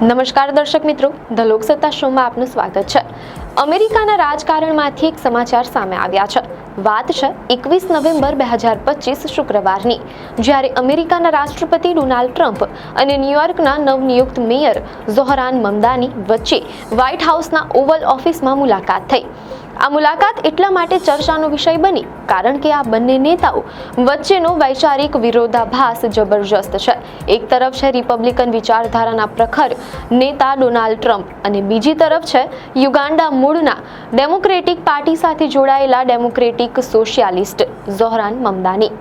નમસ્કાર દર્શક મિત્રો, ધ લોકસત્તા શોમાં આપનું સ્વાગત છે। અમેરિકાના રાજકારણમાંથી એક સમાચાર સામે આવ્યા છે। વાત છે 21 નવેમ્બર 2025 શુક્રવારની, જ્યારે અમેરિકાના રાષ્ટ્રપતિ ડોનાલ્ડ ટ્રમ્પ અને ન્યૂયોર્કના નવનિયુક્ત મેયર ઝોહરાન મમદાની વચ્ચે વ્હાઇટ હાઉસના ઓવલ ઓફિસમાં મુલાકાત થઈ। આ મુલાકાત એટલા માટે ચર્ચાનો વિષય બની કારણ કે આ બંને નેતાઓ વચ્ચેનો વૈચારિક વિરોધાભાસ જબરજસ્ત છે। એક તરફ છે રિપબ્લિકન વિચારધારાના પ્રખર નેતા ડોનાલ્ડ ટ્રમ્પ અને બીજી તરફ છે યુગાન્ડા મૂળના ડેમોક્રેટિક પાર્ટી સાથે જોડાયેલા ડેમોક્રેટિક સોશિયાલિસ્ટ ઝોહરાન મમદાની।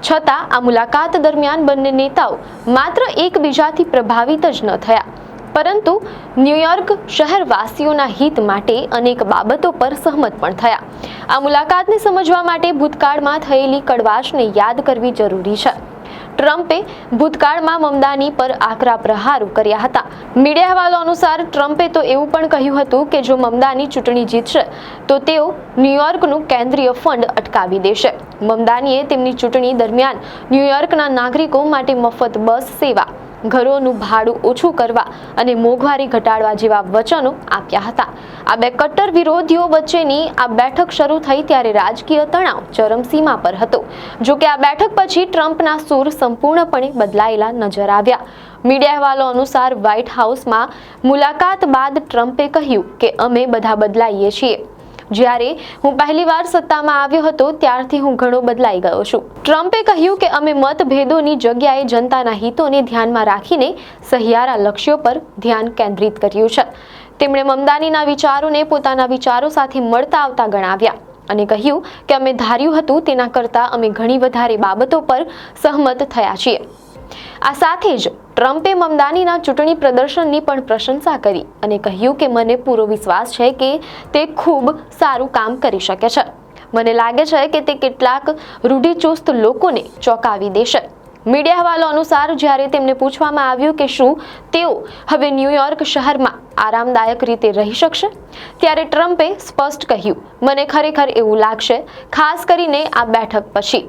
છતાં આ મુલાકાત દરમિયાન બંને નેતાઓ માત્ર એકબીજાથી પ્રભાવિત જ ન થયા, પરંતુ ન્યૂયોર્ક શહેરવાસીઓના હિત માટે અનેક બાબતો પર સહમત પણ થયા। આ મુલાકાતને સમજવા માટે ભૂતકાળમાં થયેલી કડવાશને યાદ કરવી જરૂરી છે। ટ્રમ્પે ભૂતકાળમાં મમદાની પર આકરા પ્રહારો કર્યા હતા। મીડિયા અહેવાલો અનુસાર ટ્રમ્પે તો એવું પણ કહ્યું હતું કે જો મમદાની ચૂંટણી જીતશે તો તેઓ ન્યૂયોર્કનું કેન્દ્રીય ફંડ અટકાવી દેશે। મમદાનીએ તેમની ચૂંટણી દરમિયાન ન્યૂયોર્કના નાગરિકો માટે મફત બસ સેવા, ઘરોનું ભાડું ઓછું કરવા અને મોંઘવારી ઘટાડવા જેવા વચનો આપ્યા હતા। આ બે કટ્ટર વિરોધીઓ વચ્ચેની આ બેઠક શરૂ થઈ ત્યારે રાજકીય તણાવ ચરમસીમા પર હતો। જો કે આ બેઠક પછી ટ્રમ્પના સૂર સંપૂર્ણપણે બદલાયેલા નજર આવ્યા। મીડિયા અહેવાલો અનુસાર વ્હાઇટ હાઉસમાં મુલાકાત બાદ ટ્રમ્પે કહ્યું કે અમે બધા બદલાઈએ છીએ। જ્યારે હું પહેલીવાર સત્તામાં આવ્યો હતો ત્યારથી હું ઘણો બદલાઈ ગયો છું। ટ્રમ્પે કહ્યું કે અમે મતભેદોની જગ્યાએ જનતાના હિતોને ધ્યાનમાં રાખીને સહિયારા લક્ષ્યો પર ધ્યાન કેન્દ્રિત કર્યું છે। તેમણે મમદાનીના વિચારોને પોતાના વિચારો સાથે મળતા આવતા ગણાવ્યા અને કહ્યું કે અમે ધાર્યું હતું તેના કરતાં અમે ઘણી વધારે બાબતો પર સહમત થયા છીએ। આ સાથે જ ટ્રમ્પે મમદાનીના ચૂંટણી પ્રદર્શનની પણ પ્રશંસા કરી અને કહ્યું કે મને પૂરો વિશ્વાસ છે કે તે ખૂબ સારું કામ કરી શકે છે। મને લાગે છે કે તે કેટલાક રૂઢિચુસ્ત લોકોને ચોંકાવી દેશે। મીડિયા અહેવાલો અનુસાર જ્યારે તેમને પૂછવામાં આવ્યું કે શું તેઓ હવે ન્યૂયોર્ક શહેરમાં આરામદાયક રીતે રહી શકશે, ત્યારે ટ્રમ્પે સ્પષ્ટ કહ્યું, મને ખરેખર એવું લાગશે, ખાસ કરીને આ બેઠક પછી।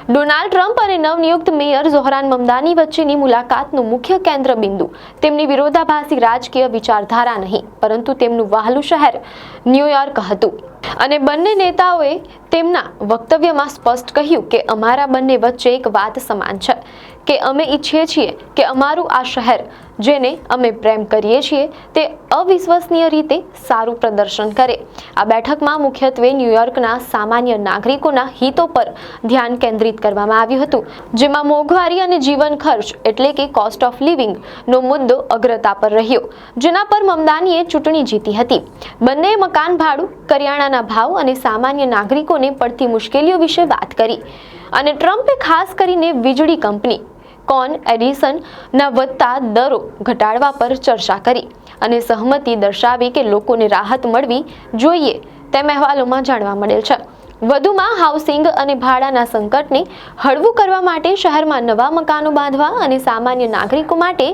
ડોનાલ્ડ ટ્રમ્પ અને નવનિયુક્ત મેયર ઝોહરાન મમદાની વચ્ચેની મુલાકાતનું મુખ્ય કેન્દ્ર બિંદુ તેમની વિરોધાભાસી રાજકીય વિચારધારા નહીં, પરંતુ તેમનું વહાલું શહેર ન્યૂયોર્ક હતું। અને બંને નેતાઓએ તેમના વક્તવ્યમાં સ્પષ્ટ કહ્યું કે અમારા બંને વચ્ચે એક વાત સમાન છે કે અમે ઈચ્છીએ છીએ કે અમારું આ શહેર, જેને અમે પ્રેમ કરીએ છીએ, તે અવિશ્વસનીય રીતે સારું પ્રદર્શન કરે। આ બેઠકમાં મુખ્યત્વે ન્યૂયોર્કના સામાન્ય નાગરિકોના હિતો પર ધ્યાન કેન્દ્રિત કરવામાં આવ્યું હતું, જેમાં મોંઘવારી અને જીવન ખર્ચ એટલે કે કોસ્ટ ઓફ લિવિંગ નો મુદ્દો અગ્રતા પર રહ્યો, જેના પર મમદાનીએ ચૂંટણી જીતી હતી। બંને મકાન ભાડું, કરિયાણાના ભાવ અને સામાન્ય નાગરિકોને પડતી મુશ્કેલીઓ વિશે વાત કરી અને ટ્રમ્પે ખાસ કરીને વીજળી કંપની કોન એડિસન ના વધતા દરો ઘટાડવા પર ચર્ચા કરી અને સહમતિ દર્શાવી કે લોકોને રાહત મળવી જોઈએ તેમ અહેવાલોમાં જાણવા મળેલ છે। વધુમાં હાઉસિંગ અને ભાડાના સંકટને હળવું કરવા માટે શહેરમાં નવા મકાનો બાંધવા અને સામાન્ય નાગરિકો માટે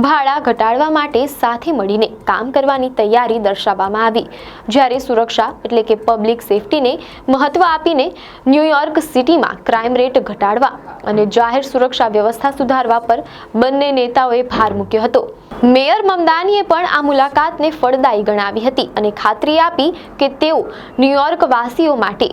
ભાડા ઘટાડવા માટે સાથે મળીને કામ કરવાની તૈયારી દર્શાવવામાં આવી। જ્યારે સુરક્ષા એટલે કે પબ્લિક સેફટીને મહત્વ આપીને ન્યૂયોર્ક સિટીમાં ક્રાઇમ રેટ ઘટાડવા અને જાહેર સુરક્ષા વ્યવસ્થા સુધારવા પર બંને નેતાઓએ ભાર મૂક્યો હતો। મેયર મમદાનીએ પણ આ મુલાકાતને ફળદાયી ગણાવી હતી અને ખાતરી આપી કે તેઓ ન્યૂયોર્ક વાસીઓ માટે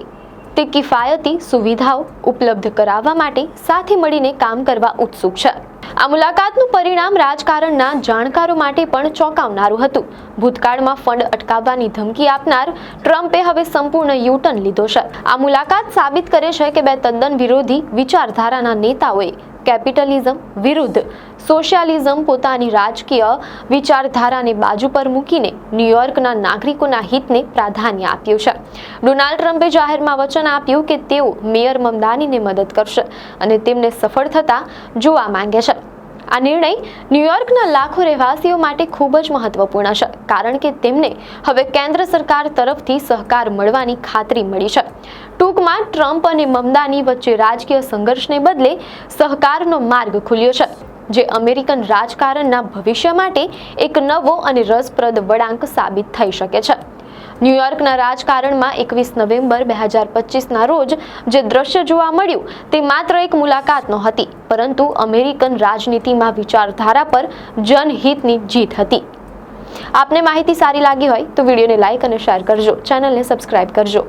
તે કિફાયતી સુવિધાઓ ઉપલબ્ધ કરાવવા માટે સાથે મળીને કામ કરવા ઉત્સુક છે। આ મુલાકાતનું પરિણામ રાજકારણના જાણકારો માટે પણ ચોંકાવનારું હતું। ભૂતકાળમાં ફંડ અટકાવવાની ધમકી આપનાર ટ્રમ્પે હવે સંપૂર્ણ યુટર્ન લીધો છે। આ મુલાકાત સાબિત કરે છે કે બે તદ્દન વિરોધી વિચારધારાના નેતાઓએ કેપિટલિઝમ વિરુદ્ધ સોશિયાલિઝમ પોતાની રાજકીય વિચારધારાને બાજુ પર મૂકીને ન્યૂયોર્કના નાગરિકોના હિતને પ્રાધાન્ય આપ્યું છે। ડોનાલ્ડ ટ્રમ્પે જાહેરમાં વચન આપ્યું કે તેઓ મેયર મમદાનીને મદદ કરશે અને તેમને સફળ થતા જોવા માંગે છે। આ નિર્ણય ન્યૂયોર્કના લાખો રહેવાસીઓ માટે ખૂબ જ મહત્વપૂર્ણ છે કારણ કે તેમને હવે કેન્દ્ર સરકાર તરફથી સહકાર મળવાની ખાતરી મળી છે। ટૂંકમાં ટ્રમ્પ અને મમદાની વચ્ચે રાજકીય સંઘર્ષને બદલે સહકારનો માર્ગ ખુલ્યો છે, જે અમેરિકન રાજકારણના ભવિષ્ય માટે એક નવો અને રસપ્રદ વળાંક સાબિત થઈ શકે છે। ન્યૂયોર્કના રાજકારણમાં 21 નવેમ્બર 2025ના રોજ જે દ્રશ્ય જોવા મળ્યું તે માત્ર એક મુલાકાત નહોતી, પરંતુ અમેરિકન રાજનીતિમાં વિચારધારા પર જનહિતની જીત હતી. આપને માહિતી સારી લાગી હોય તો વિડીયોને લાઈક અને શેર કરજો, ચેનલને સબસ્ક્રાઇબ કરજો.